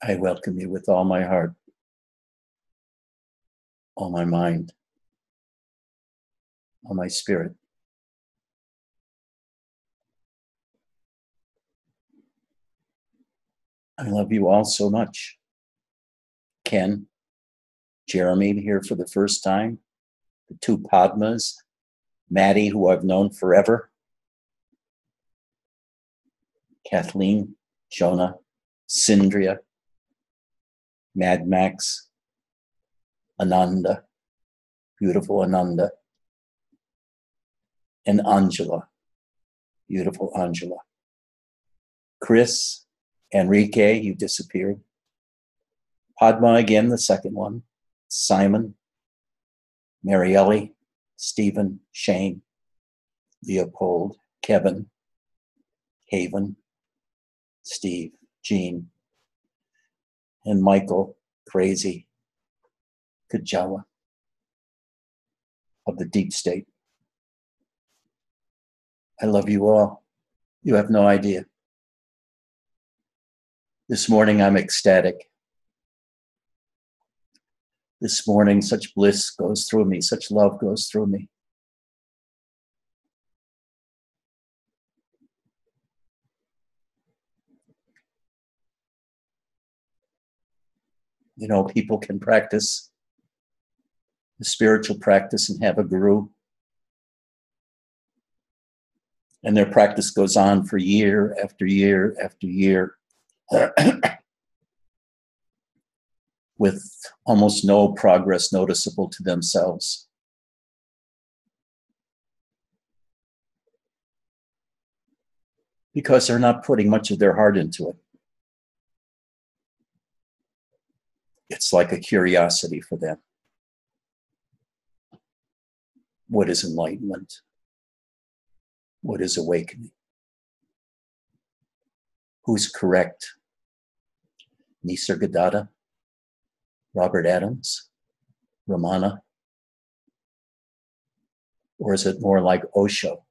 I welcome you with all my heart, all my mind, all my spirit. I love you all so much. Ken, Jeremy here for the first time, the two Padmas, Maddie, who I've known forever, Kathleen, Jonah, Sindria, Mad Max, Ananda, beautiful Ananda, and Angela, beautiful Angela. Chris, Enrique, you disappeared. Padma again, the second one. Simon, Marielle, Stephen, Shane, Leopold, Kevin, Haven, Steve, Jean, and Michael, Crazy, Kajawa of the deep state. I love you all. You have no idea. This morning I'm ecstatic. This morning such bliss goes through me, such love goes through me. You know, people can practice the spiritual practice and have a guru. And their practice goes on for year after year after year with almost no progress noticeable to themselves. Because they're not putting much of their heart into it. It's like a curiosity for them. What is enlightenment? What is awakening? Who's correct? Nisargadatta? Robert Adams? Ramana? Or is it more like Osho?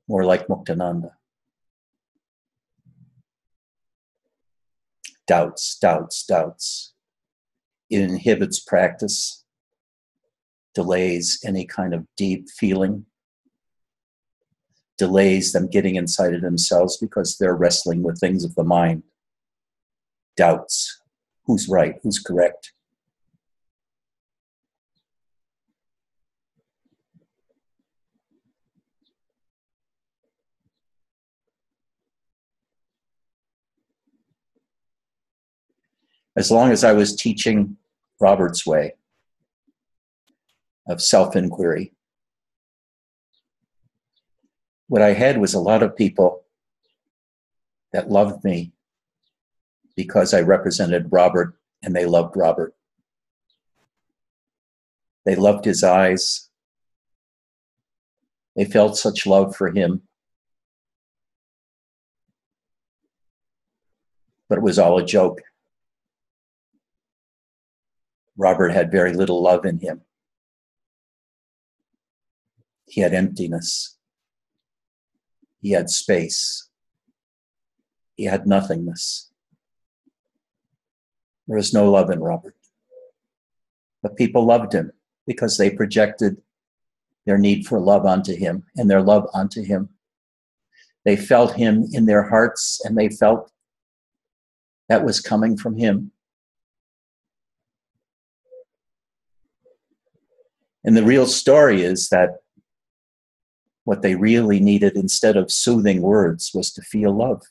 More like Muktananda? Doubts, doubts, doubts. It inhibits practice, delays any kind of deep feeling, delays them getting inside of themselves because they're wrestling with things of the mind. Doubts. Who's right? Who's correct? As long as I was teaching Robert's way of self-inquiry, what I had was a lot of people that loved me because I represented Robert and they loved Robert. They loved his eyes. They felt such love for him. But it was all a joke. Robert had very little love in him. He had emptiness. He had space. He had nothingness. There was no love in Robert. But people loved him because they projected their need for love onto him and their love onto him. They felt him in their hearts and they felt that was coming from him. And the real story is that what they really needed instead of soothing words was to feel love.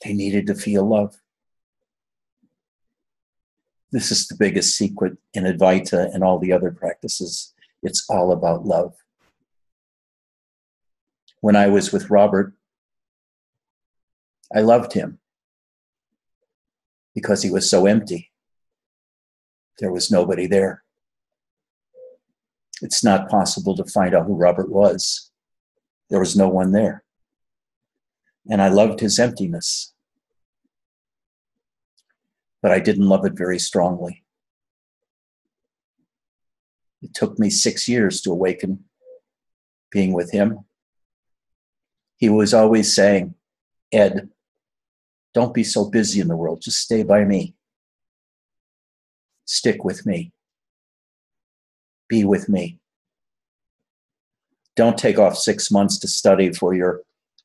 They needed to feel love. This is the biggest secret in Advaita and all the other practices. It's all about love. When I was with Robert, I loved him because he was so empty. There was nobody there. It's not possible to find out who Robert was. There was no one there. And I loved his emptiness. But I didn't love it very strongly. It took me 6 years to awaken being with him. He was always saying, Ed, don't be so busy in the world. Just stay by me. Stick with me. Be with me. Don't take off 6 months to study for your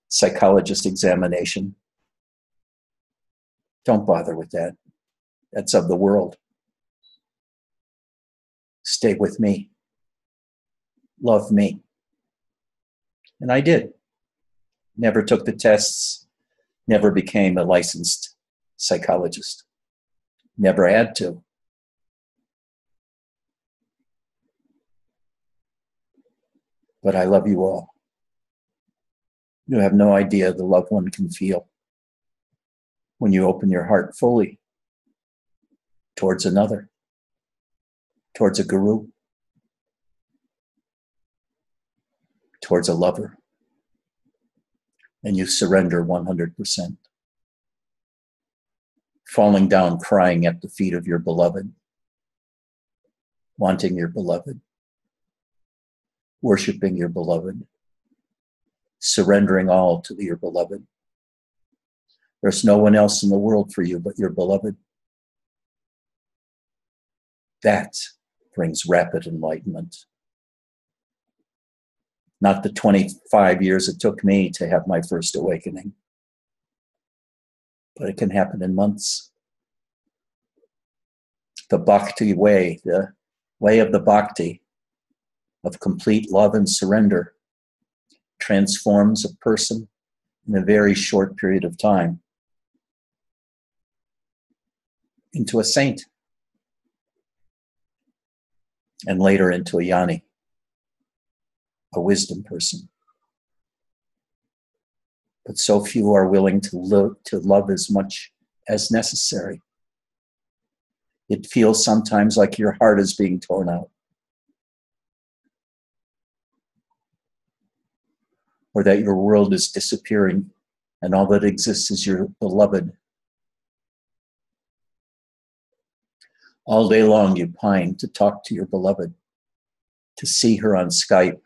psychologist examination. Don't bother with that. That's of the world. Stay with me. Love me. And I did. Never took the tests. Never became a licensed psychologist. Never had to. But I love you all. You have no idea the love one can feel when you open your heart fully towards another, towards a guru, towards a lover, and you surrender 100%, falling down crying at the feet of your beloved, wanting your beloved, worshiping your beloved, surrendering all to your beloved. There's no one else in the world for you but your beloved. That brings rapid enlightenment. Not the 25 years it took me to have my first awakening, but it can happen in months. The Bhakti Way, the way of the Bhakti, of complete love and surrender, transforms a person in a very short period of time into a saint, and later into a jnani, a wisdom person. But so few are willing to love as much as necessary. It feels sometimes like your heart is being torn out, or that your world is disappearing and all that exists is your beloved. All day long you pine to talk to your beloved, to see her on Skype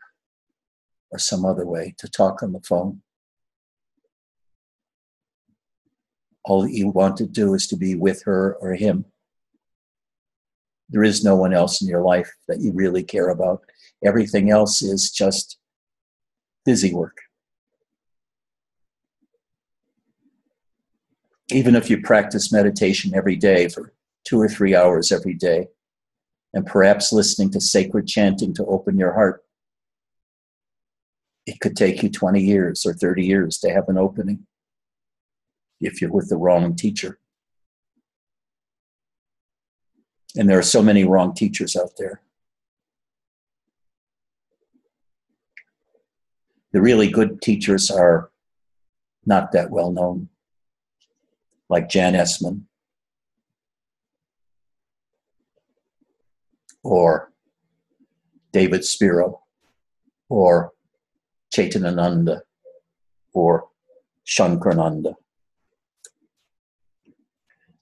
or some other way, to talk on the phone. All that you want to do is to be with her or him. There is no one else in your life that you really care about. Everything else is just busy work. Even if you practice meditation every day for 2 or 3 hours every day, and perhaps listening to sacred chanting to open your heart, it could take you 20 years or 30 years to have an opening if you're with the wrong teacher. And there are so many wrong teachers out there. The really good teachers are not that well known, like Jan Essman or David Spiro or Chaitananda or Shankarananda.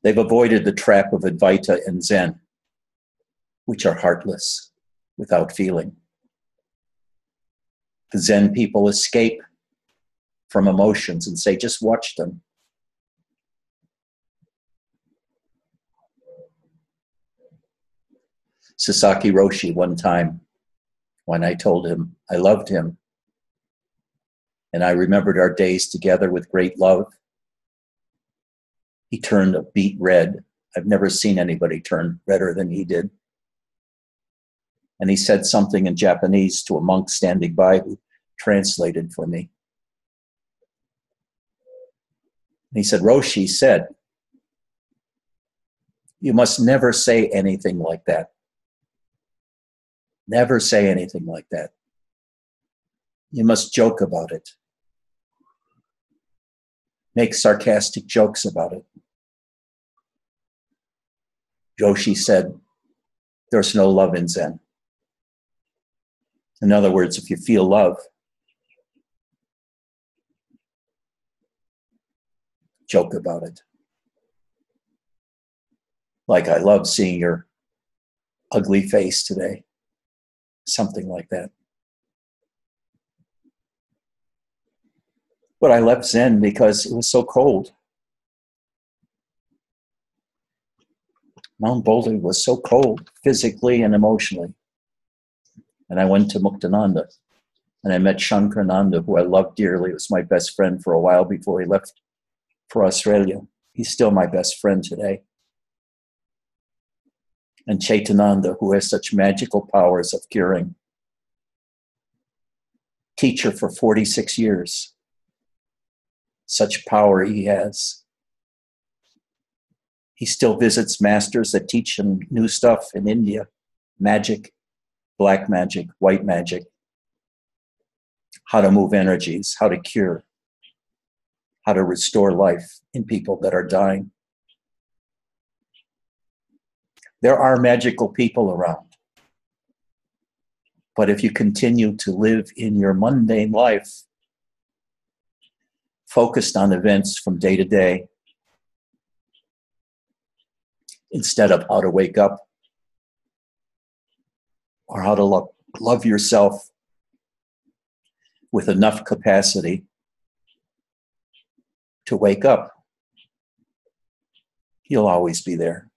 They've avoided the trap of Advaita and Zen, which are heartless, without feeling. The Zen people escape from emotions and say, just watch them. Sasaki Roshi, one time, when I told him I loved him, and I remembered our days together with great love, he turned a beet red. I've never seen anybody turn redder than he did. And he said something in Japanese to a monk standing by who translated for me. And he said, Roshi said, you must never say anything like that. Never say anything like that. You must joke about it. Make sarcastic jokes about it. Roshi said, there's no love in Zen. In other words, if you feel love, joke about it. Like, I love seeing your ugly face today. Something like that. But I left Zen because it was so cold. Mount Boulder was so cold, physically and emotionally. And I went to Muktananda, and I met Shankarananda, who I loved dearly. He was my best friend for a while before he left for Australia. He's still my best friend today. And Chaitananda, who has such magical powers of curing. Teacher for 46 years. Such power he has. He still visits masters that teach him new stuff in India. Magic, black magic, white magic. How to move energies, how to cure. How to restore life in people that are dying. There are magical people around. But if you continue to live in your mundane life, focused on events from day to day, instead of how to wake up or how to love yourself with enough capacity to wake up, you'll always be there.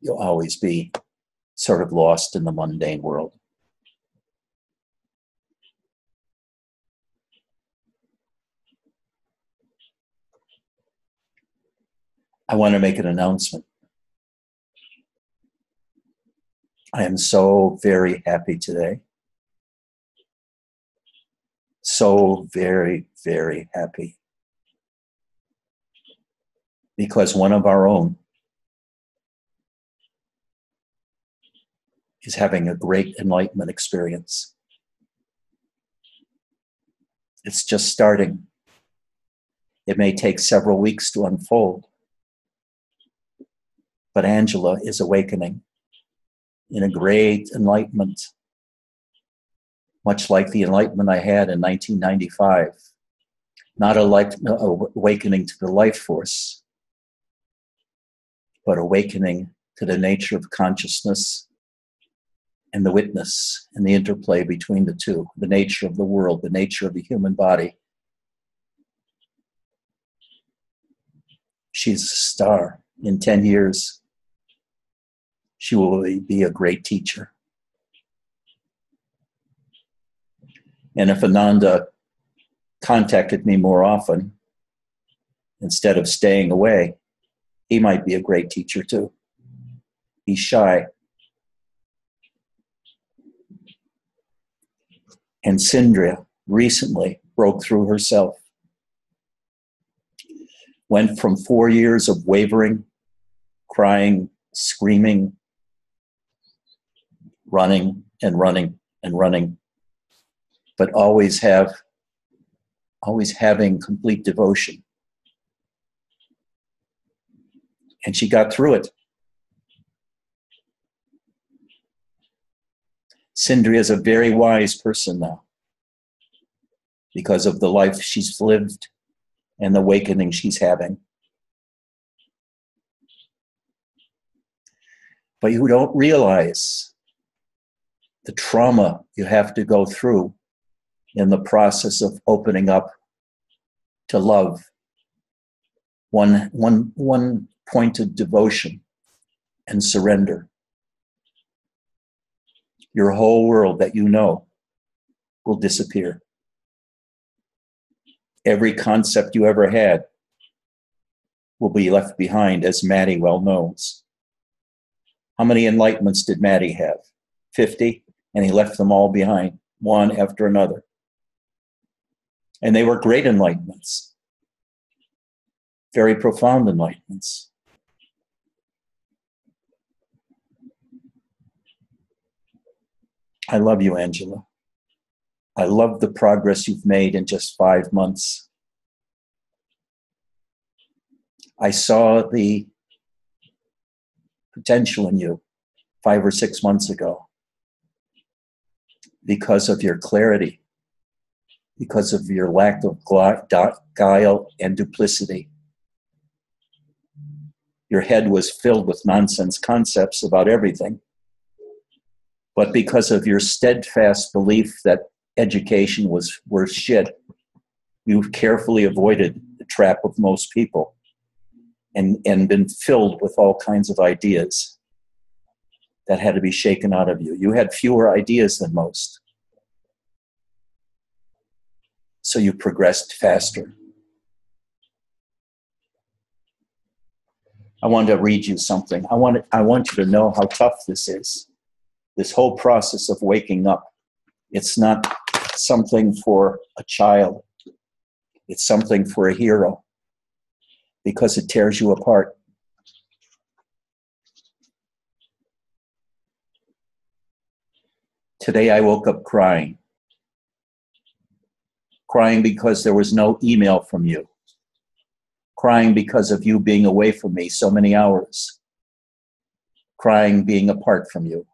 You'll always be sort of lost in the mundane world. I want to make an announcement. I am so very happy today. So very, very happy. Because one of our own is having a great enlightenment experience. It's just starting. It may take several weeks to unfold. But Angela is awakening in a great enlightenment, much like the enlightenment I had in 1995. Not awakening to the life force, but awakening to the nature of consciousness and the witness and the interplay between the two, the nature of the world, the nature of the human body. She's a star. In 10 years, she will be a great teacher. And if Ananda contacted me more often, instead of staying away, he might be a great teacher too. He's shy. And Sindhya recently broke through herself. Went from 4 years of wavering, crying, screaming, running and running and running, but always having complete devotion. And she got through it. Sindhya is a very wise person now because of the life she's lived and the awakening she's having. But you don't realize the trauma you have to go through in the process of opening up to love. One pointed devotion and surrender. Your whole world that you know will disappear. Every concept you ever had will be left behind, as Maddie well knows. How many enlightenments did Maddie have? 50, and he left them all behind, one after another. And they were great enlightenments, very profound enlightenments. I love you, Angela. I love the progress you've made in just 5 months. I saw the potential in you 5 or 6 months ago because of your clarity, because of your lack of guile and duplicity. Your head was filled with nonsense concepts about everything. But because of your steadfast belief that education was worth shit, You've carefully avoided the trap of most people and been filled with all kinds of ideas that had to be shaken out of you. You had fewer ideas than most. So you progressed faster. I want to read you something. I want you to know how tough this is. This whole process of waking up. It's not something for a child. It's something for a hero, because it tears you apart. Today I woke up crying. Crying because there was no email from you. Crying because of you being away from me so many hours. Crying being apart from you.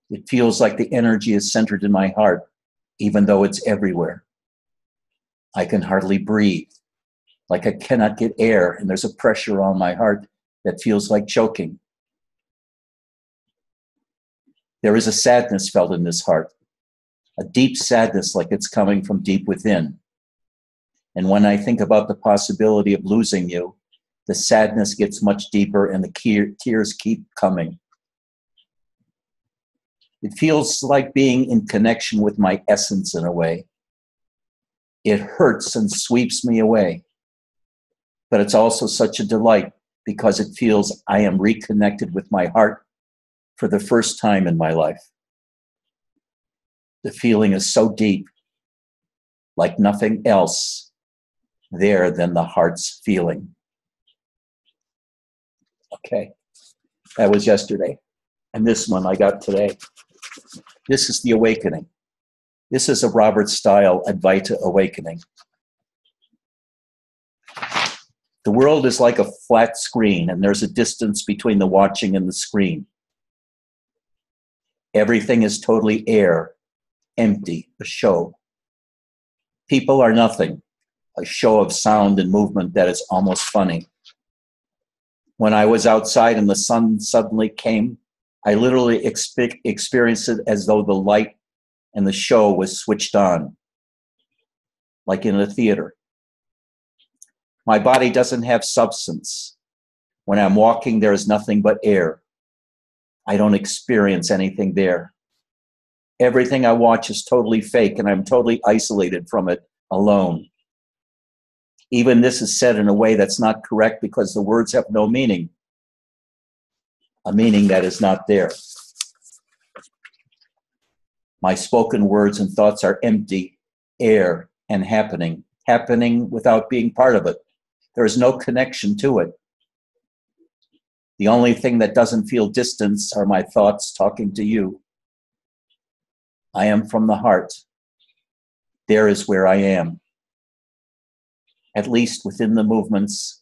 It feels like the energy is centered in my heart, even though it's everywhere. I can hardly breathe, like I cannot get air, and there's a pressure on my heart that feels like choking. There is a sadness felt in this heart, a deep sadness like it's coming from deep within. And when I think about the possibility of losing you, the sadness gets much deeper and the tears keep coming. It feels like being in connection with my essence in a way. It hurts and sweeps me away. But it's also such a delight because it feels I am reconnected with my heart for the first time in my life. The feeling is so deep, like nothing else there than the heart's feeling. Okay, that was yesterday. And this one I got today. This is the awakening. This is a Robert style Advaita awakening. The world is like a flat screen, and there's a distance between the watching and the screen. Everything is totally air, empty, a show. People are nothing, a show of sound and movement that is almost funny. When I was outside and the sun suddenly came, I literally experienced it as though the light and the show was switched on, like in a theater. My body doesn't have substance. When I'm walking, there is nothing but air. I don't experience anything there. Everything I watch is totally fake, and I'm totally isolated from it, alone. Even this is said in a way that's not correct because the words have no meaning, a meaning that is not there. My spoken words and thoughts are empty, air, and happening without being part of it. There is no connection to it. The only thing that doesn't feel distance are my thoughts talking to you. I am from the heart. There is where I am. At least within the movements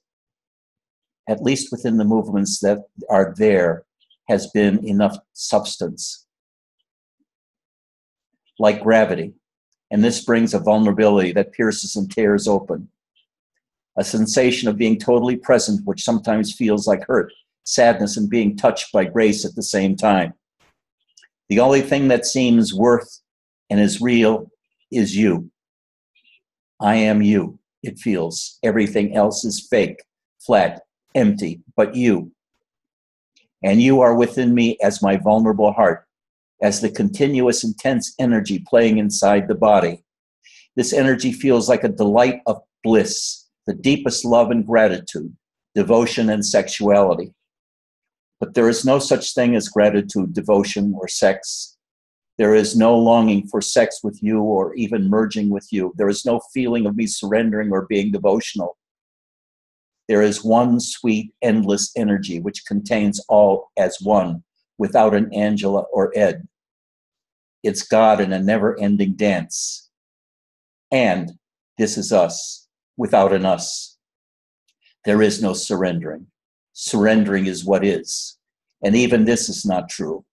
that are there has been enough substance. Like gravity. And this brings a vulnerability that pierces and tears open. A sensation of being totally present, which sometimes feels like hurt, sadness, and being touched by grace at the same time. The only thing that seems worth and is real is you. I am you, it feels. Everything else is fake, flat, empty, but you. And you are within me as my vulnerable heart, as the continuous intense energy playing inside the body. This energy feels like a delight of bliss, the deepest love and gratitude, devotion and sexuality. But there is no such thing as gratitude, devotion, or sex. There is no longing for sex with you or even merging with you. There is no feeling of me surrendering or being devotional. There is one sweet, endless energy which contains all as one, without an Angela or Ed. It's God in a never-ending dance. And this is us, without an us. There is no surrendering. Surrendering is what is. And even this is not true.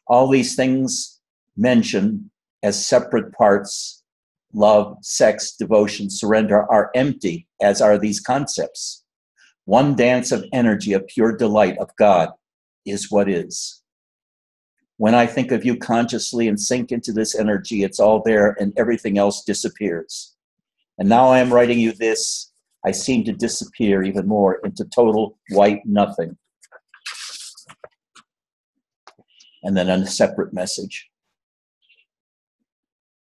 All these things mentioned as separate parts, love, sex, devotion, surrender, are empty, as are these concepts. One dance of energy, of pure delight of God, is what is. When I think of you consciously and sink into this energy, it's all there and everything else disappears. And now I am writing you this. I seem to disappear even more into total white nothing. And then a separate message.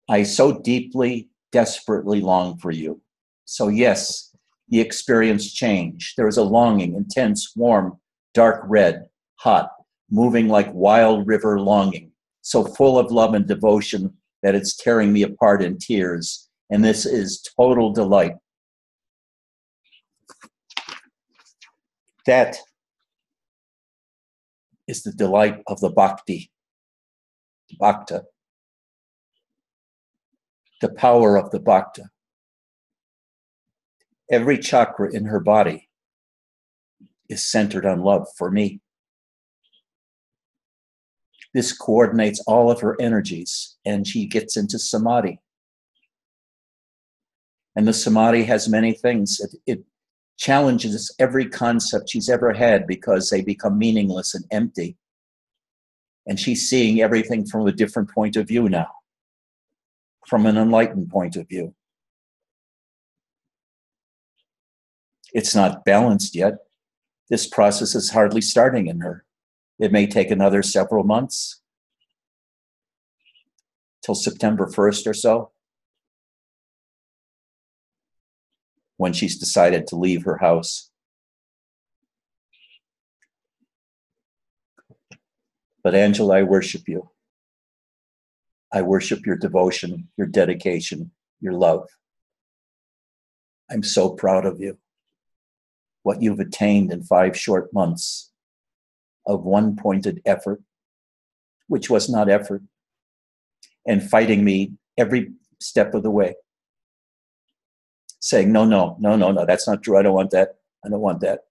I so deeply, desperately long for you. So yes, the experience changed. There is a longing, intense, warm, dark red, hot, moving like wild river longing, so full of love and devotion that it's tearing me apart in tears. And this is total delight. That is the delight of the bhakti, bhakta, the power of the bhakta. Every chakra in her body is centered on love for me. This coordinates all of her energies, and she gets into samadhi. And the samadhi has many things. It challenges every concept she's ever had because they become meaningless and empty. And she's seeing everything from a different point of view now, from an enlightened point of view. It's not balanced yet. This process is hardly starting in her. It may take another several months, till September 1st or so, when she's decided to leave her house. But Angela, I worship you. I worship your devotion, your dedication, your love. I'm so proud of you. What you've attained in 5 short months of one pointed effort, which was not effort, and fighting me every step of the way. Saying, no, that's not true. I don't want that. I don't want that.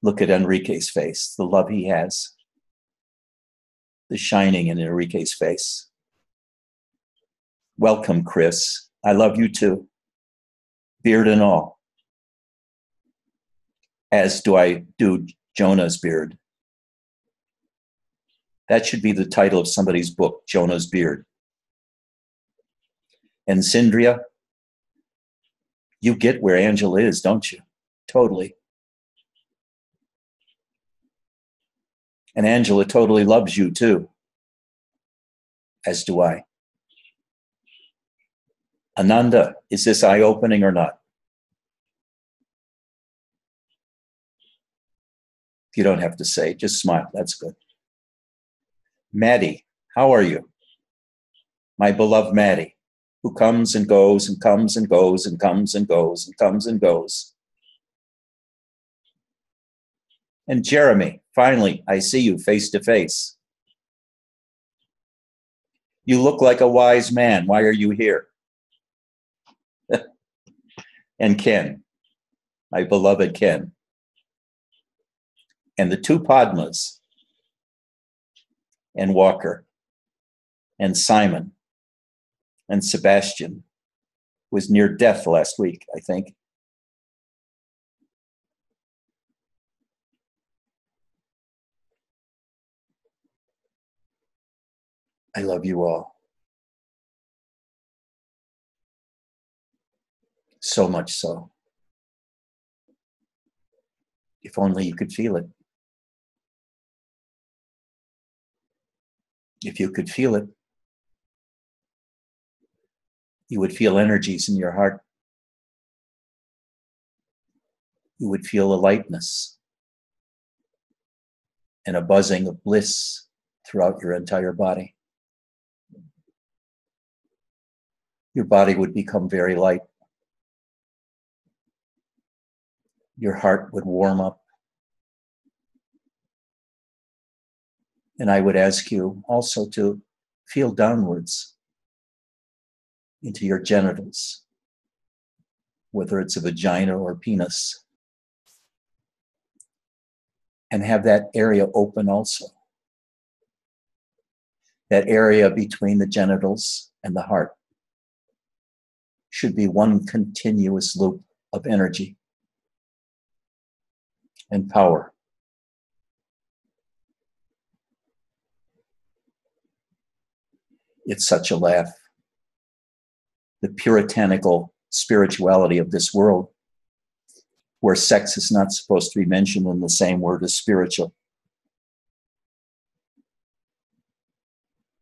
Look at Enrique's face, the love he has, the shining in Enrique's face. Welcome, Chris. I love you too. Beard and all. As do I do Jonah's beard. That should be the title of somebody's book, Jonah's Beard. And Sindria, you get where Angela is, don't you? Totally. And Angela totally loves you too, as do I. Ananda, is this eye-opening or not? You don't have to say, just smile, that's good. Maddie, how are you? My beloved Maddie, who comes and goes and comes and goes and comes and goes and comes and goes. And Jeremy, finally, I see you face to face. You look like a wise man. Why are you here? And Ken, my beloved Ken. And the 2 Padmas, and Walker, and Simon, and Sebastian, was near death last week, I think. I love you all. So much so. If only you could feel it. If you could feel it, you would feel energies in your heart. You would feel a lightness and a buzzing of bliss throughout your entire body. Your body would become very light. Your heart would warm up. And I would ask you also to feel downwards into your genitals, whether it's a vagina or penis, and have that area open also. That area between the genitals and the heart should be one continuous loop of energy and power It's such a laugh. The puritanical spirituality of this world, where sex is not supposed to be mentioned in the same word as spiritual.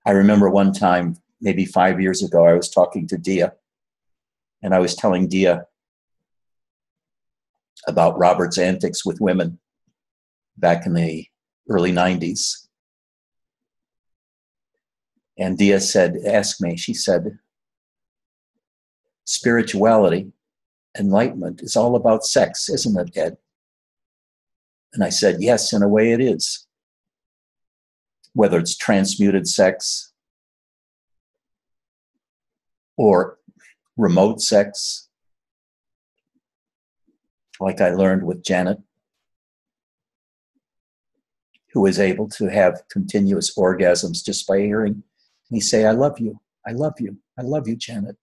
I remember one time, maybe 5 years ago, I was talking to Dia, and I was telling Dia about Robert's antics with women back in the early 90s. And Dia asked me, she said, spirituality, enlightenment is all about sex, isn't it, Ed? And I said, yes, in a way it is. Whether it's transmuted sex or remote sex, like I learned with Janet, who was able to have continuous orgasms just by hearing me say, I love you, I love you, I love you, Janet.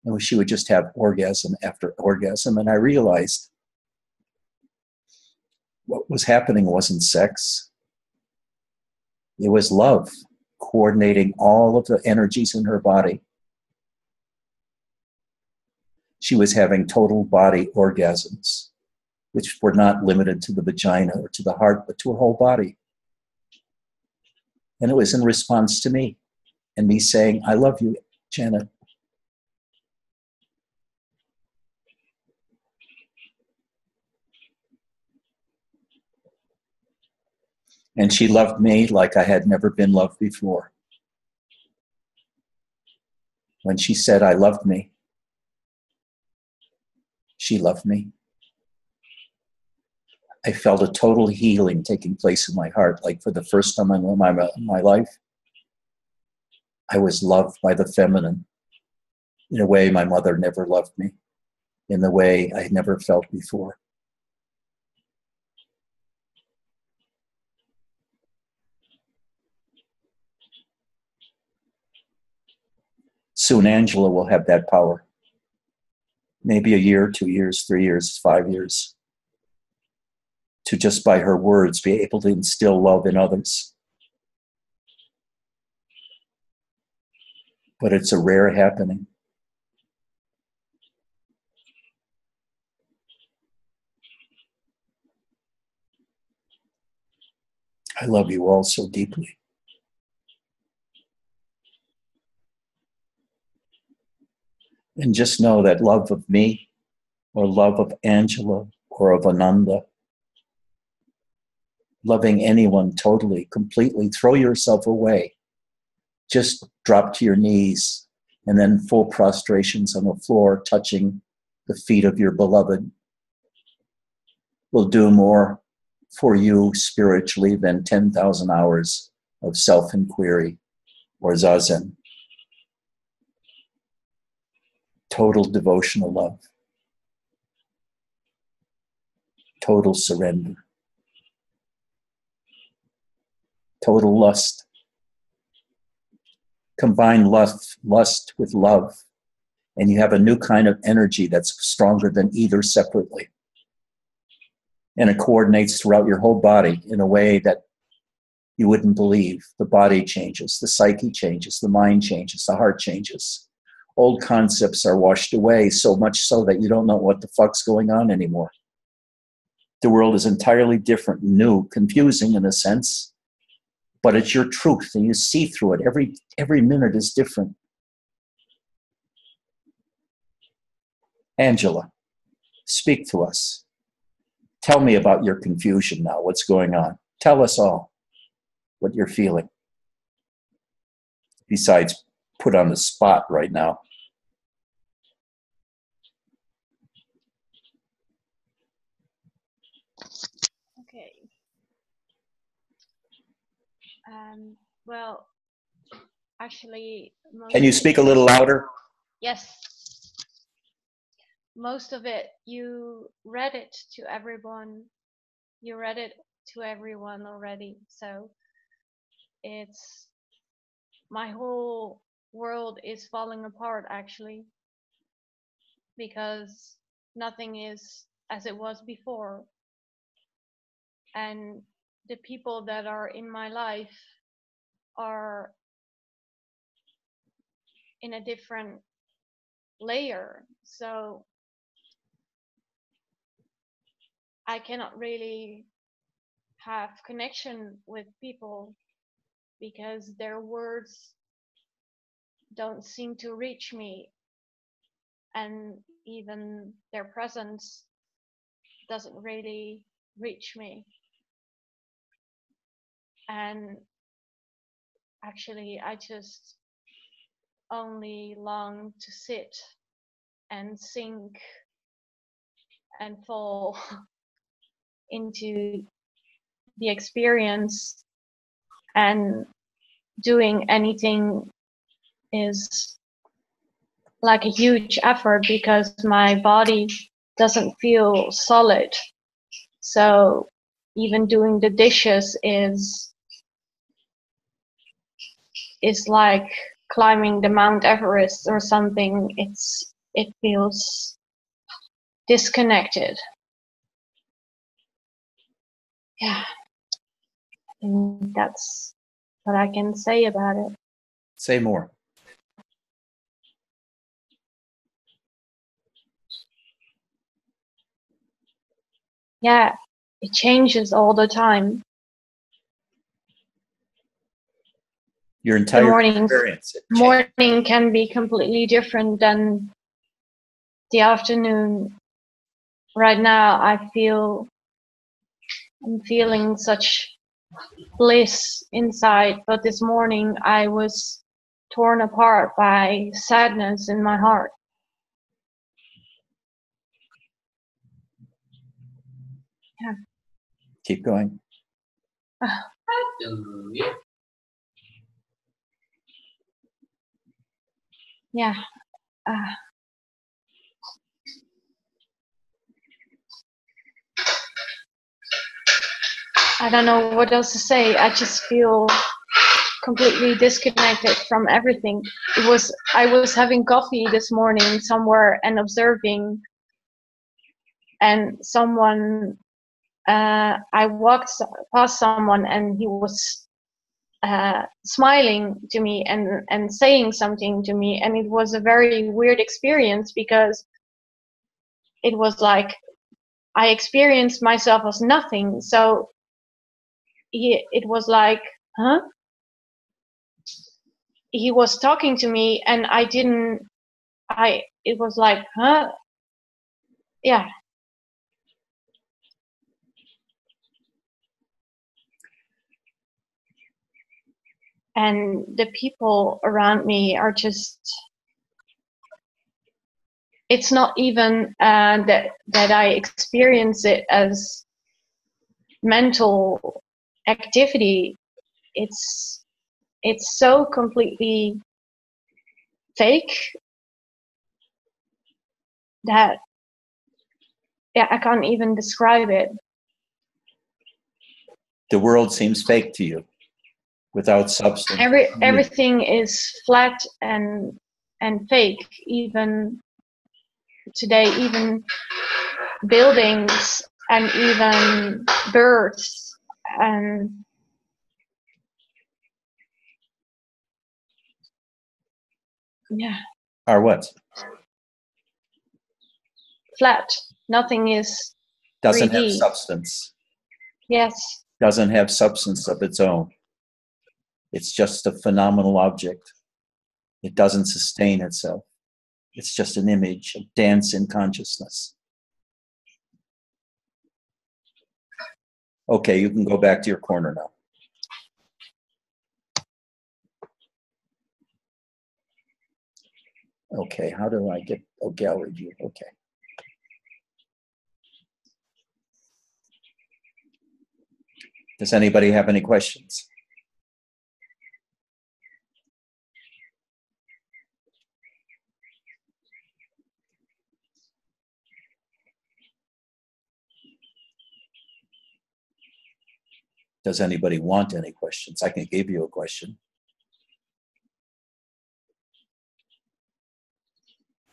And she would just have orgasm after orgasm. And I realized what was happening wasn't sex. It was love, coordinating all of the energies in her body. She was having total body orgasms, which were not limited to the vagina or to the heart, but to her whole body. And it was in response to me and me saying, I love you, Janet. And she loved me like I had never been loved before. When she said I loved me, she loved me. I felt a total healing taking place in my heart, like for the first time in my life. I was loved by the feminine in a way my mother never loved me, in the way I never felt before. Soon Angela will have that power. Maybe a year, 2 years, 3 years, 5 years. To just by her words be able to instill love in others. But it's a rare happening. I love you all so deeply. And just know that love of me, or love of Angela, or of Ananda, loving anyone totally, completely, throw yourself away. Just drop to your knees and then full prostrations on the floor, touching the feet of your beloved, will do more for you spiritually than 10,000 hours of self-inquiry or zazen. Total devotional love. Total surrender. Total lust. Combine lust with love, and you have a new kind of energy that's stronger than either separately. And it coordinates throughout your whole body in a way that you wouldn't believe. The body changes, the psyche changes, the mind changes, the heart changes. Old concepts are washed away, so much so that you don't know what the fuck's going on anymore. The world is entirely different, new, confusing in a sense, but it's your truth and you see through it. Every minute is different. Angela, speak to us. Tell me about your confusion now. What's going on? Tell us all what you're feeling. Besides, put on the spot right now. Okay. Well, actually, can you speak a little louder? Yes. Most of it, you read it to everyone. You read it to everyone already. So it's, my whole world is falling apart actually, because nothing is as it was before. And the people that are in my life are in a different layer. So I cannot really have connection with people because their words don't seem to reach me, and even their presence doesn't really reach me. And actually, I just only long to sit and sink and fall into the experience, and doing anything is like a huge effort because my body doesn't feel solid. So even doing the dishes is like climbing the Mount Everest or something. It feels disconnected. Yeah, I think that's what I can say about it. Say more. Yeah, it changes all the time. Your entire morning experience. Morning can be completely different than the afternoon. Right now, I'm feeling such bliss inside, but this morning I was torn apart by sadness in my heart. Yeah. Keep going. Yeah. I don't know what else to say. I just feel completely disconnected from everything. I was having coffee this morning somewhere and observing, and someone, I walked past someone and he was smiling to me and saying something to me, and it was a very weird experience because it was like I experienced myself as nothing. So it was like, huh? He was talking to me and it was like, huh? Yeah. And the people around me are just, it's not even that I experience it as mental activity. It's so completely fake that, yeah, I can't even describe it. The world seems fake to you, without substance. Everything is flat and fake. Even today, even buildings and even birds and yeah. Are what? Flat. Nothing is Doesn't 3D. have substance. Yes. Doesn't have substance of its own. It's just a phenomenal object. It doesn't sustain itself. It's just an image, a dance in consciousness. Okay, you can go back to your corner now. Okay, how do I get a gallery view? Okay. Does anybody have any questions? Does anybody want any questions? I can give you a question.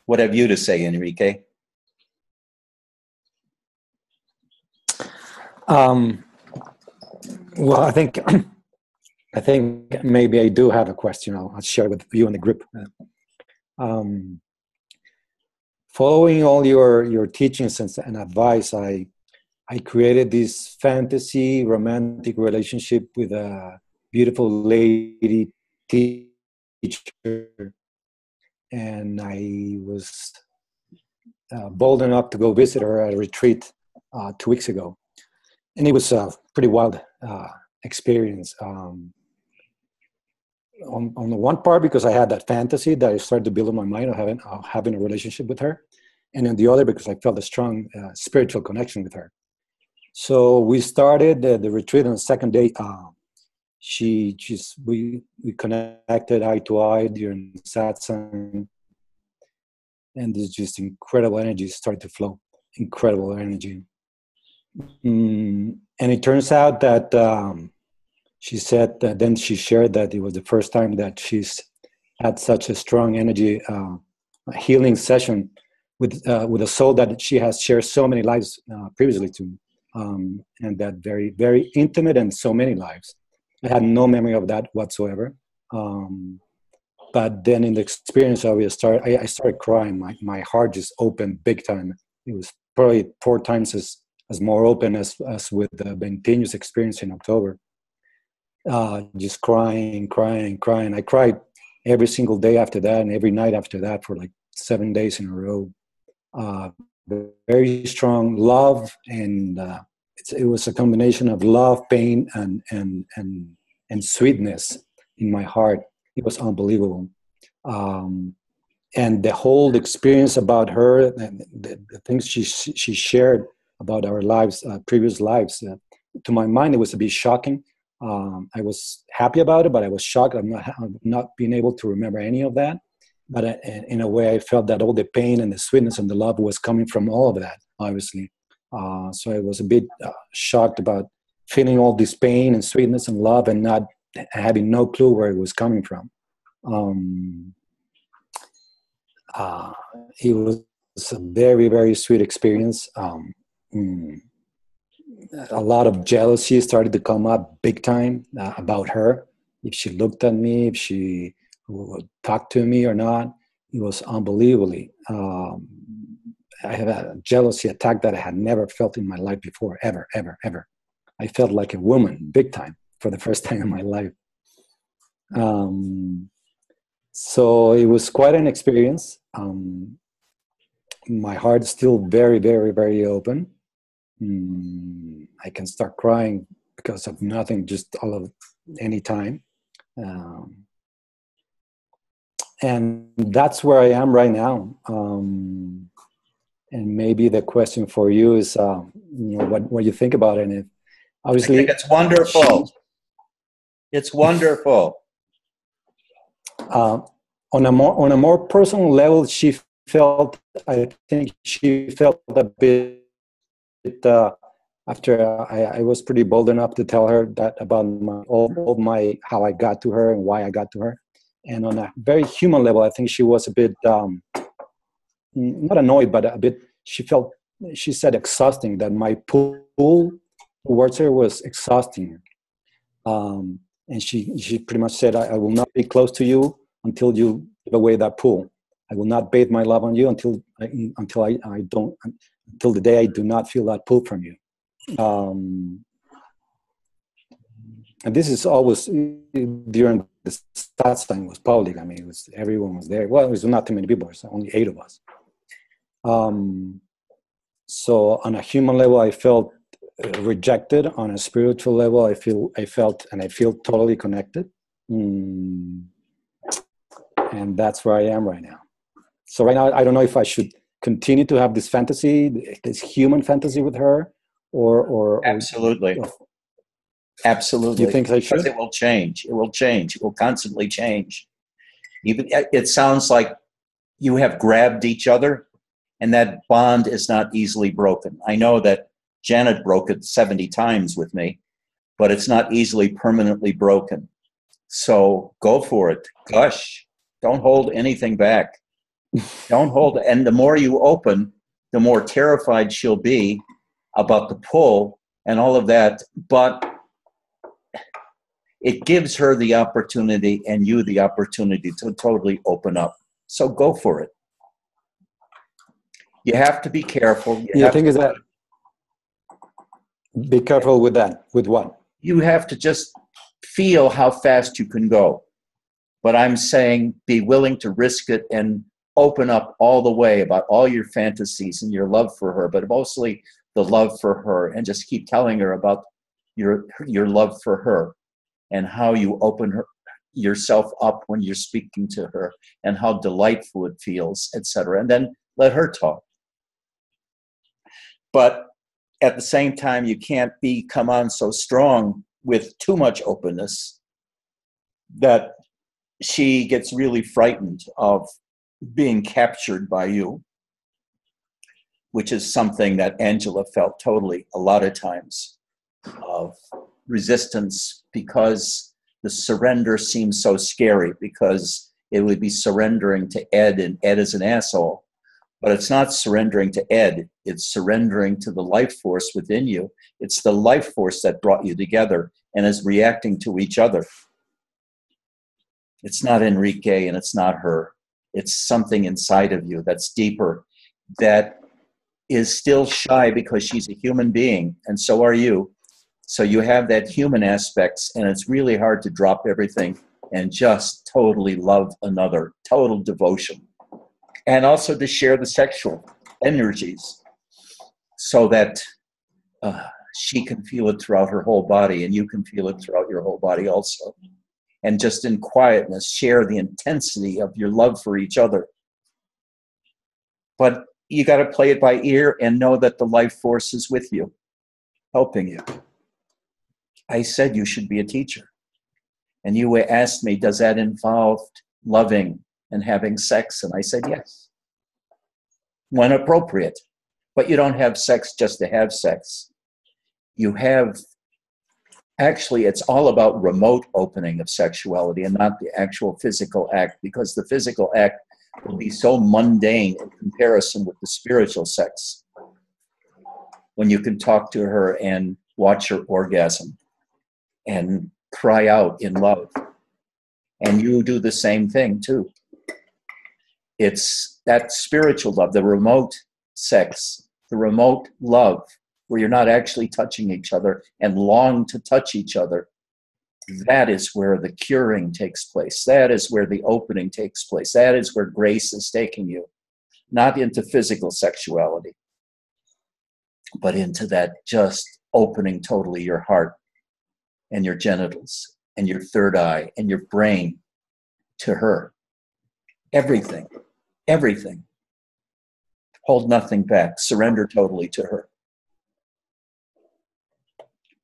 What have you to say, Enrique? Well, I think maybe I do have a question. I'll share with you in the group. Following all your teachings and advice, I created this fantasy romantic relationship with a beautiful lady teacher, and I was bold enough to go visit her at a retreat 2 weeks ago, and it was a pretty wild experience. On the one part, because I had that fantasy that I started to build in my mind of having a relationship with her, and on the other, because I felt a strong spiritual connection with her. So we started the retreat on the second day. We connected eye to eye during Satsang, and there's just incredible energy started to flow. Incredible energy, and it turns out that she said that then she shared that it was the first time that she's had such a strong energy healing session with a soul that she has shared so many lives previously to, and that very, very intimate and so many lives. I had no memory of that whatsoever. But then in the experience of it, I started crying. My heart just opened big time. It was probably 4 times as more open as with the Bentinho's experience in October. Just crying. I cried every single day after that and every night after that for like 7 days in a row. Very strong love, and it was a combination of love, pain, and sweetness in my heart. It was unbelievable. And the whole experience about her, the things she shared about our lives, previous lives, to my mind, it was a bit shocking. I was happy about it, but I was shocked. I'm not being able to remember any of that. But in a way, I felt that all the pain and the sweetness and the love was coming from all of that, obviously. So I was a bit shocked about feeling all this pain and sweetness and love and not having no clue where it was coming from. It was a very, very sweet experience. A lot of jealousy started to come up big time about her. If she looked at me, if she would talk to me or not, it was unbelievably. I had a jealousy attack that I had never felt in my life before, ever. I felt like a woman, big time, for the first time in my life. So it was quite an experience. My heart's still very, very, very open. I can start crying because of nothing, just all of any time. And that's where I am right now. And maybe the question for you is, what you think about it. And obviously, I think it's wonderful. It's wonderful. On a more personal level, I think she felt a bit. After I was pretty bold enough to tell her that about how I got to her and why I got to her, and on a very human level, I think she was a bit not annoyed, but a bit. She said exhausting, that my pull towards her was exhausting, and she pretty much said, I will not be close to you until you give away that pull. I will not bathe my love on you until the day I do not feel that pull from you. And this is always during the Satsang was public. I mean, everyone was there. Well, it was not too many people. It was only 8 of us. So on a human level, I felt rejected. On a spiritual level, I feel totally connected. And that's where I am right now. So right now, I don't know if I should continue to have this fantasy, this human fantasy with her, or absolutely. Absolutely. You think I should? Because it will change. It will change. It will constantly change. Even it sounds like you have grabbed each other, and that bond is not easily broken. I know that Janet broke it 70 times with me, but it's not easily permanently broken. So go for it. Gush. Don't hold anything back. Don't hold. And the more you open, the more terrified she'll be about the pull and all of that. But it gives her the opportunity and you the opportunity to totally open up. So go for it. You have to be careful. The thing is that, be careful with that. With what? You have to just feel how fast you can go. But I'm saying be willing to risk it and open up all the way about all your fantasies and your love for her, but mostly the love for her, and just keep telling her about your love for her and how you open yourself up when you're speaking to her and how delightful it feels, etc. And then let her talk. But at the same time, you can't come on so strong with too much openness that she gets really frightened of being captured by you, which is something that Angela felt totally a lot of times, of resistance, because the surrender seems so scary, because it would be surrendering to Ed, and Ed is an asshole. But it's not surrendering to Ed, it's surrendering to the life force within you. It's the life force that brought you together and is reacting to each other. It's not Enrique and it's not her. It's something inside of you that's deeper, that is still shy because she's a human being, and so are you. So you have that human aspects, and it's really hard to drop everything and just totally love another, total devotion. And also to share the sexual energies so that she can feel it throughout her whole body, and you can feel it throughout your whole body also. And just in quietness, share the intensity of your love for each other. But you got to play it by ear and know that the life force is with you, helping you. I said you should be a teacher. And you asked me, does that involve loving and having sex? And I said, yes, when appropriate. But you don't have sex just to have sex. You have, actually, it's all about remote opening of sexuality and not the actual physical act, because the physical act will be so mundane in comparison with the spiritual sex. When you can talk to her and watch her orgasm and cry out in love. And you do the same thing too. It's that spiritual love, the remote sex, the remote love, where you're not actually touching each other and long to touch each other. That is where the curing takes place. That is where the opening takes place. That is where grace is taking you, not into physical sexuality, but into that just opening totally your heart and your genitals and your third eye and your brain to her. Everything, everything. Hold nothing back. Surrender totally to her.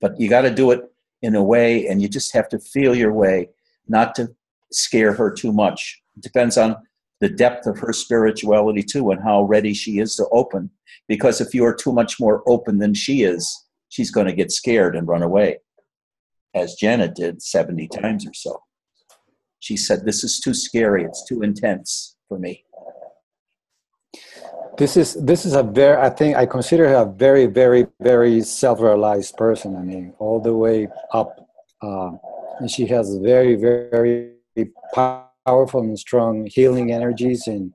But you got to do it in a way, and you just have to feel your way, not to scare her too much. It depends on the depth of her spirituality too, and how ready she is to open. Because if you are too much more open than she is, she's going to get scared and run away, as Janet did 70 times or so. She said, this is too scary, it's too intense for me. This is a very, I think I consider her a very, very, very self-realized person. I mean, all the way up, and she has very, very powerful and strong healing energies, and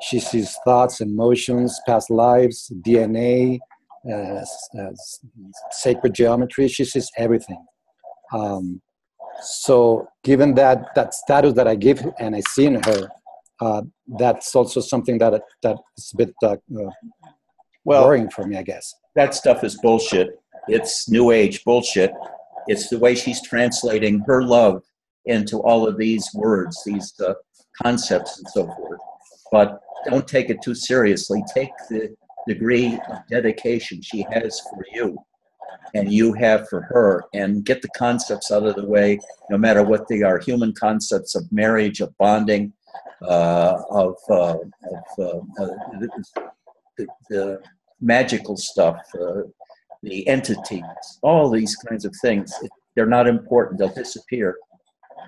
she sees thoughts, emotions, past lives, DNA, sacred geometry. She sees everything. So given that status that I give and I see in her, that's also something that is a bit boring for me, I guess. That stuff is bullshit. It's new age bullshit. It's the way she's translating her love into all of these words, these concepts and so forth. But don't take it too seriously. Take the degree of dedication she has for you and you have for her, and get the concepts out of the way, no matter what they are. Human concepts of marriage, of bonding, the magical stuff, the entities, all these kinds of things. They're not important. They'll disappear,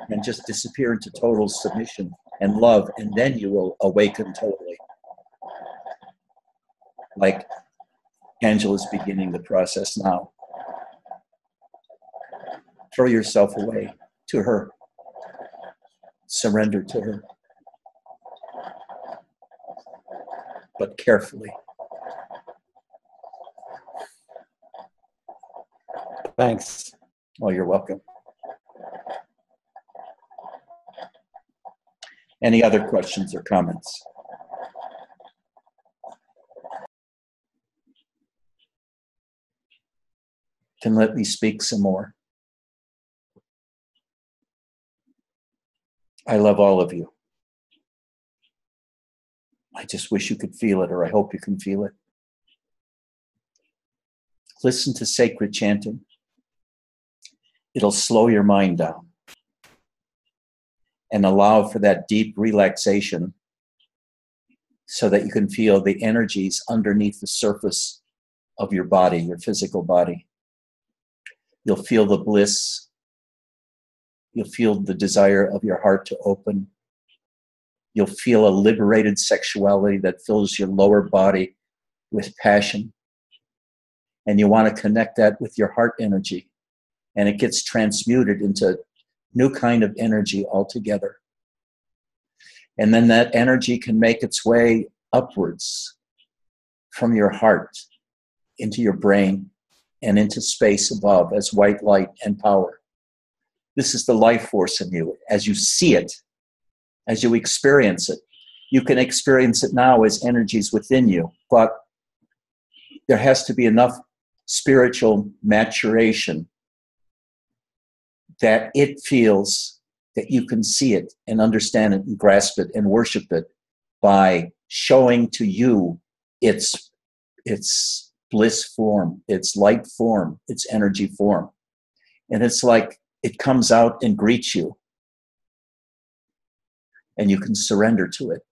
and just disappear into total submission and love, and then you will awaken totally. Like Angela's beginning the process now. Throw yourself away to her. Surrender to her. but carefully. Thanks. Oh, you're welcome. Any other questions or comments? Can let me speak some more. I love all of you. I just wish you could feel it, or I hope you can feel it. Listen to sacred chanting. It'll slow your mind down and allow for that deep relaxation so that you can feel the energies underneath the surface of your body, your physical body. You'll feel the bliss. You'll feel the desire of your heart to open. You'll feel a liberated sexuality that fills your lower body with passion. And you want to connect that with your heart energy. And it gets transmuted into new kind of energy altogether. And then that energy can make its way upwards from your heart into your brain and into space above as white light and power. This is the life force in you. As you see it, as you experience it, you can experience it now as energies within you, but there has to be enough spiritual maturation that it feels that you can see it and understand it and grasp it and worship it by showing to you its bliss form, its light form, its energy form. And it's like it comes out and greets you. And you can surrender to it.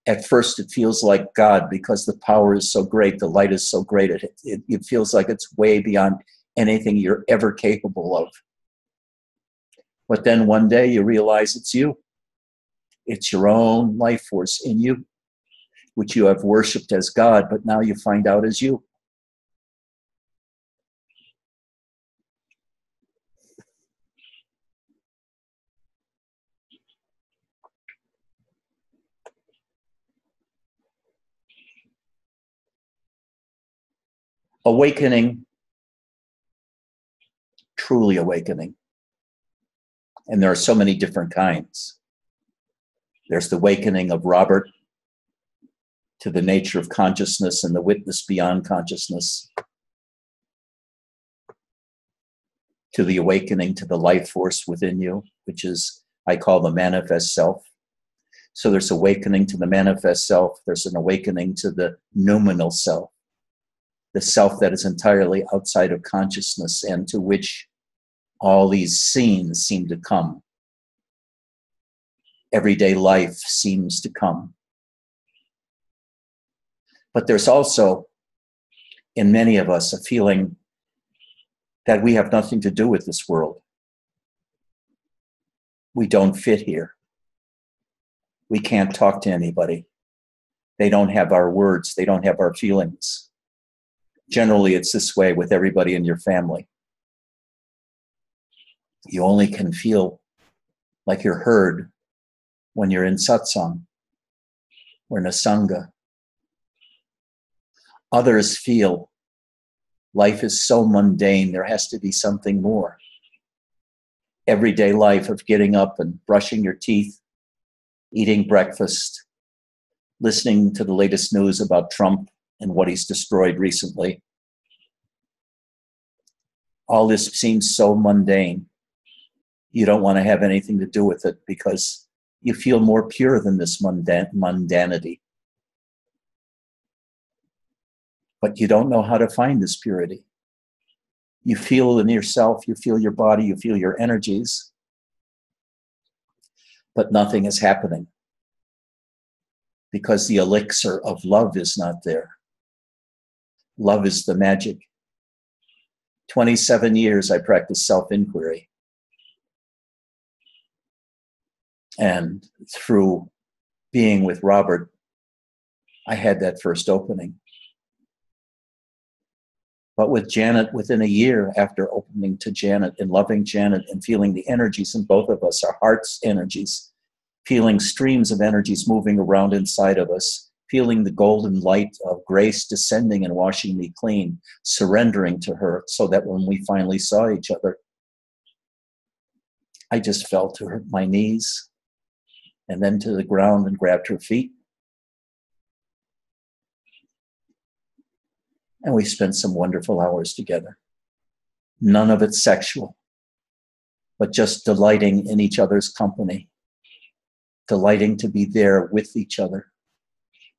At first, it feels like God because the power is so great, the light is so great, it feels like it's way beyond anything you're ever capable of. But then one day you realize it's you. It's your own life force in you, which you have worshipped as God, but now you find out as you. Awakening, truly awakening. And there are so many different kinds. There's the awakening of Robert to the nature of consciousness and the witness beyond consciousness, to the awakening to the life force within you, which is, I call the manifest self. So there's awakening to the manifest self. There's an awakening to the noumenal self, the self that is entirely outside of consciousness and to which all these scenes seem to come. Everyday life seems to come. But there's also, in many of us, a feeling that we have nothing to do with this world. We don't fit here. We can't talk to anybody. They don't have our words. They don't have our feelings. Generally, it's this way with everybody in your family. You only can feel like you're heard when you're in satsang or in a sangha. Others feel life is so mundane, there has to be something more. Everyday life of getting up and brushing your teeth, eating breakfast, listening to the latest news about Trump and what he's destroyed recently. All this seems so mundane. You don't want to have anything to do with it because you feel more pure than this mundanity. But you don't know how to find this purity. You feel in yourself, you feel your body, you feel your energies, but nothing is happening because the elixir of love is not there. Love is the magic. 27 years I practiced self-inquiry. And through being with Robert, I had that first opening. But with Janet, within a year after opening to Janet and loving Janet and feeling the energies in both of us, our heart's energies, feeling streams of energies moving around inside of us, feeling the golden light of grace descending and washing me clean, surrendering to her, so that when we finally saw each other, I just fell to my knees and then to the ground and grabbed her feet. And we spent some wonderful hours together. None of it sexual, but just delighting in each other's company, delighting to be there with each other.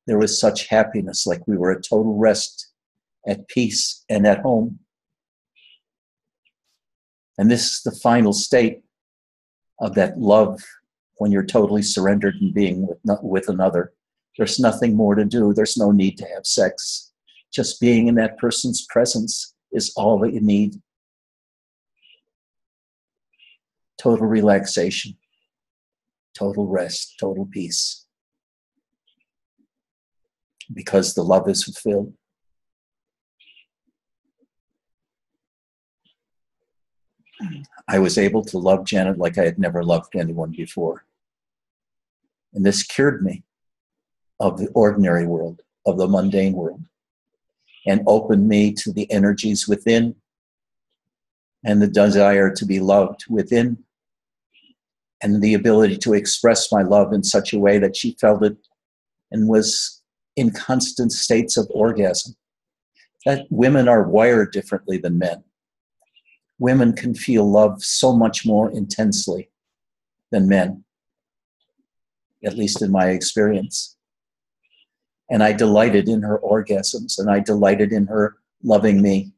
There was such happiness, like we were at total rest, at peace, and at home. And this is the final state of that love, when you're totally surrendered and being with another. There's nothing more to do. There's no need to have sex. Just being in that person's presence is all that you need. Total relaxation, total rest, total peace. Because the love is fulfilled. I was able to love Janet like I had never loved anyone before. And this cured me of the ordinary world, of the mundane world, and opened me to the energies within and the desire to be loved within, and the ability to express my love in such a way that she felt it and was in constant states of orgasm. That women are wired differently than men. Women can feel love so much more intensely than men, at least in my experience. And I delighted in her orgasms, and I delighted in her loving me.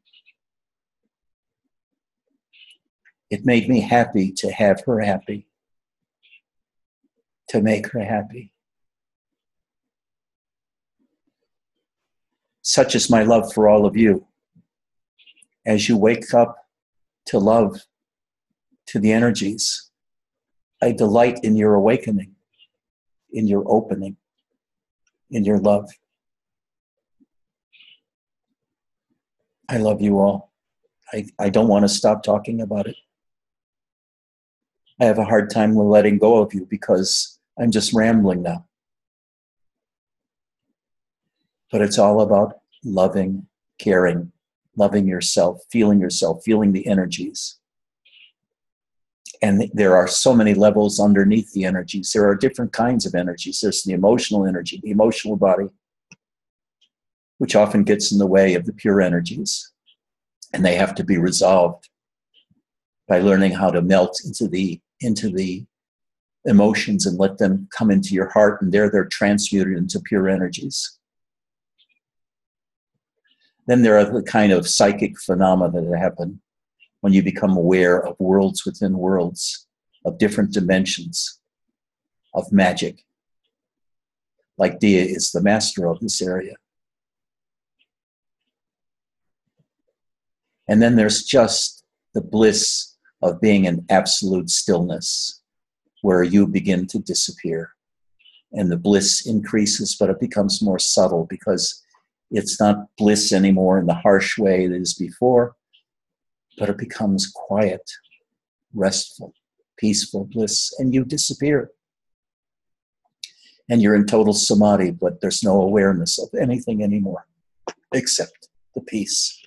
It made me happy to have her happy, to make her happy. Such is my love for all of you. As you wake up to love, to the energies, I delight in your awakening, in your opening, in your love. I love you all. I don't want to stop talking about it. I have a hard time letting go of you because I'm just rambling now. But it's all about loving, caring, loving yourself, feeling the energies. And there are so many levels underneath the energies. There are different kinds of energies. There's the emotional energy, the emotional body, which often gets in the way of the pure energies. And they have to be resolved by learning how to melt into the emotions and let them come into your heart, and they're transmuted into pure energies. Then there are the kind of psychic phenomena that happen when you become aware of worlds within worlds, of different dimensions, of magic. Like Dia is the master of this area. And then there's just the bliss of being in absolute stillness, where you begin to disappear. And the bliss increases, but it becomes more subtle because it's not bliss anymore in the harsh way it is before, but it becomes quiet, restful, peaceful bliss, and you disappear. And you're in total samadhi, but there's no awareness of anything anymore except the peace.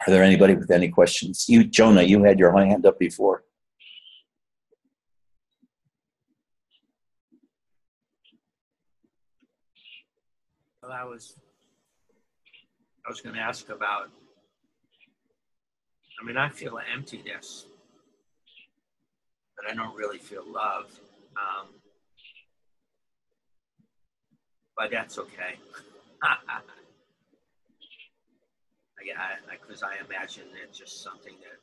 Are there anybody with any questions? You, Jonah, you had your hand up before. Well, I was going to ask about, I feel emptiness, but I don't really feel love. But that's okay. Because I imagine it's just something that...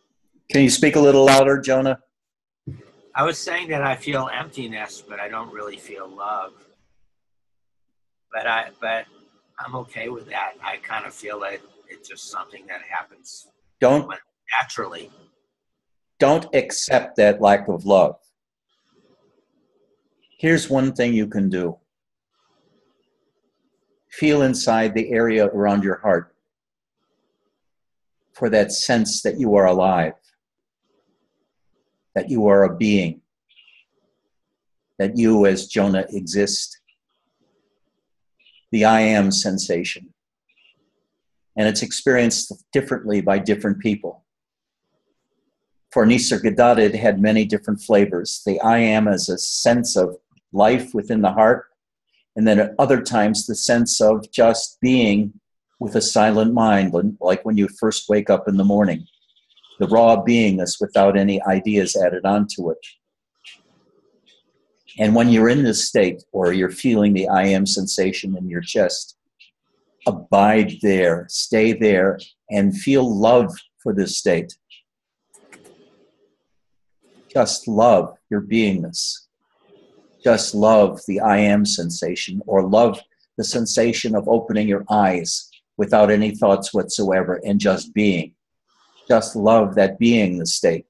Can you speak a little louder, Jonah? I was saying that I feel emptiness, but I don't really feel love. But I'm okay with that. I kind of feel that it's just something that happens naturally. Don't accept that lack of love. Here's one thing you can do. Feel inside the area around your heart for that sense that you are alive. that you are a being, that you as Jonah exist. The I am sensation. And it's experienced differently by different people. For Nisargadatta, it had many different flavors. The I am as a sense of life within the heart, and then at other times the sense of just being with a silent mind, like when you first wake up in the morning. The raw beingness without any ideas added onto it. And when you're in this state, or you're feeling the I am sensation in your chest, abide there, stay there, and feel love for this state. Just love your beingness. Just love the I am sensation, or love the sensation of opening your eyes without any thoughts whatsoever and just being. Just love that beingness state.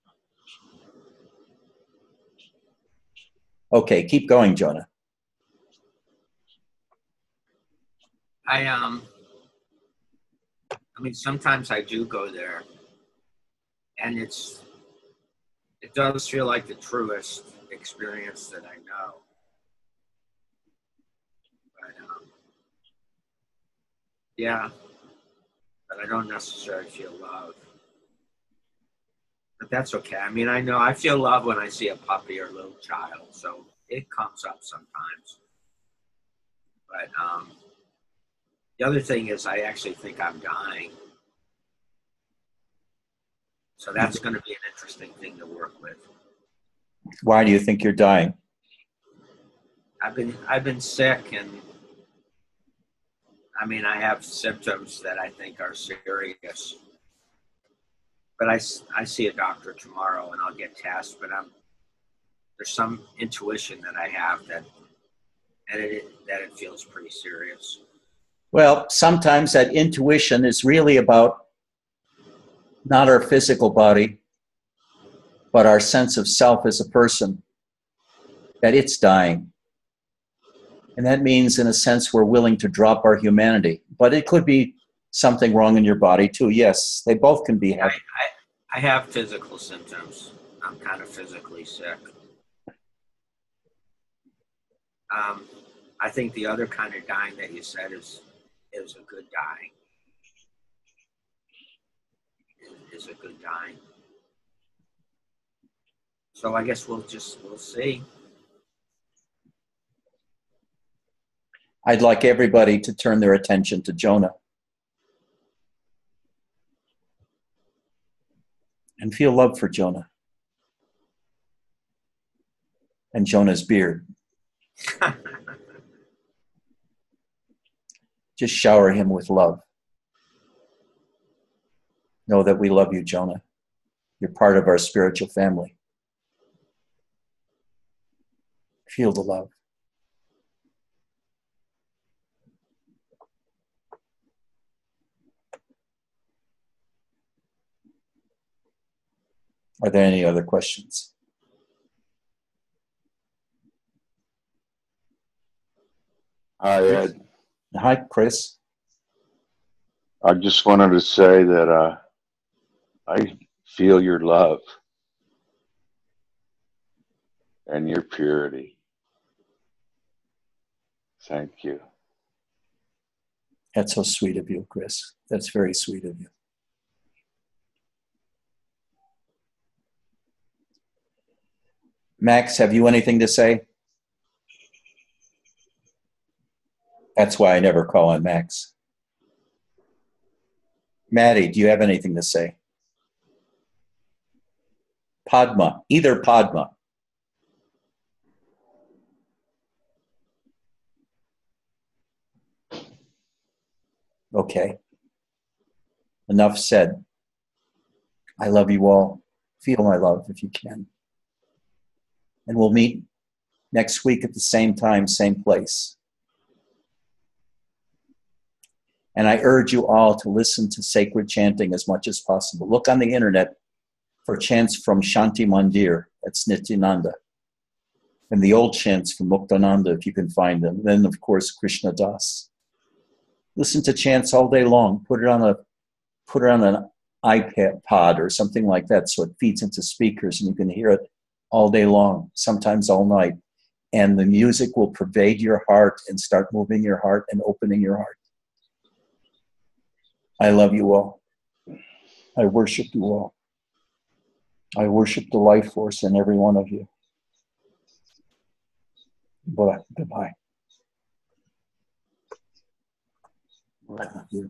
Okay, keep going, Jonah. I mean, sometimes I do go there, and it does feel like the truest experience that I know. But, yeah, but I don't necessarily feel love. But that's okay. I mean, I know I feel love when I see a puppy or a little child, so it comes up sometimes. But the other thing is I actually think I'm dying. So that's going to be an interesting thing to work with. Why do you think you're dying? I've been sick, and I mean, I have symptoms that I think are serious. But I see a doctor tomorrow, and I'll get tests. But there's some intuition that I have that it feels pretty serious. Well, sometimes that intuition is really about not our physical body, but our sense of self as a person, that it's dying. And that means, in a sense, we're willing to drop our humanity. But it could be something wrong in your body, too. Yes, they both can be. I have physical symptoms. I'm kind of physically sick. I think the other kind of dying that you said is a good dying. Is a good dying. So I guess we'll see. I'd like everybody to turn their attention to Jonah and feel love for Jonah and Jonah's beard. Just shower him with love. Know that we love you, Jonah. You're part of our spiritual family. Feel the love. Are there any other questions? Hi, Ed. Hi, Chris. I just wanted to say that I feel your love and your purity. Thank you. That's so sweet of you, Chris. That's very sweet of you. Max, have you anything to say? That's why I never call on Max. Maddie, do you have anything to say? Padma, either Padma. Okay. Enough said. I love you all. Feel my love if you can. And we'll meet next week at the same time, same place. And I urge you all to listen to sacred chanting as much as possible. Look on the internet for chants from Shanti Mandir, that's Nityananda, and the old chants from Muktananda, if you can find them. Then, of course, Krishna Das. Listen to chants all day long. Put it on iPod or something like that, so it feeds into speakers and you can hear it all day long, sometimes all night. And the music will pervade your heart and start moving your heart and opening your heart. I love you all. I worship you all. I worship the life force in every one of you. Goodbye. I love you.